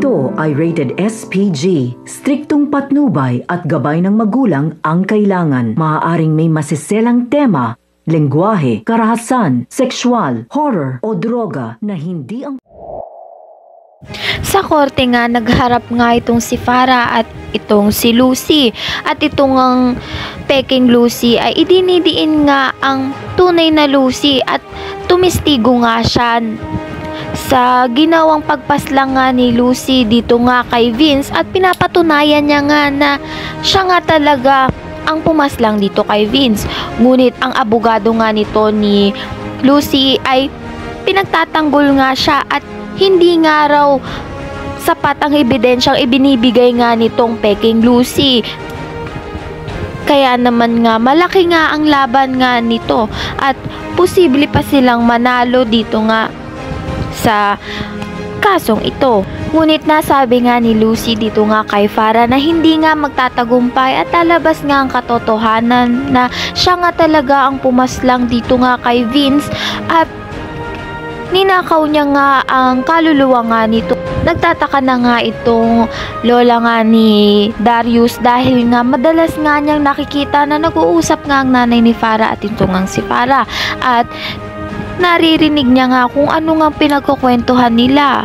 Ito ay rated SPG. Striktong patnubay at gabay ng magulang ang kailangan. Maaaring may masiselang tema, lengguwahe, karahasan, sexual, horror o droga na hindi ang... Sa korte nga, nagharap nga itong si Farah at itong si Lucy. At itong ang peking Lucy ay idinidiin nga ang tunay na Lucy at tumistigo nga siya sa ginawang pagpaslang nga ni Lucy dito nga kay Vince at pinapatunayan niya nga na siya nga talaga ang pumaslang dito kay Vince. Ngunit ang abogado nga nito ni Lucy ay pinagtatanggol nga siya at hindi nga raw sapat ang ebidensyang ibinibigay nga nitong peking Lucy. Kaya naman nga malaki nga ang laban nga nito at posible pa silang manalo dito nga sa kasong ito. Ngunit nasabi nga ni Lucy dito nga kay Farah na hindi nga magtatagumpay at lalabas nga ang katotohanan na siya nga talaga ang pumaslang dito nga kay Vince at ninakaw niya nga ang kaluluwa nga nito. Nagtataka na nga itong lola nga ni Darius dahil nga madalas nga niyang nakikita na nag-uusap nga ang nanay ni Farah at ito nga si Farah at naririnig niya nga kung ano nga pinagkukwentuhan nila.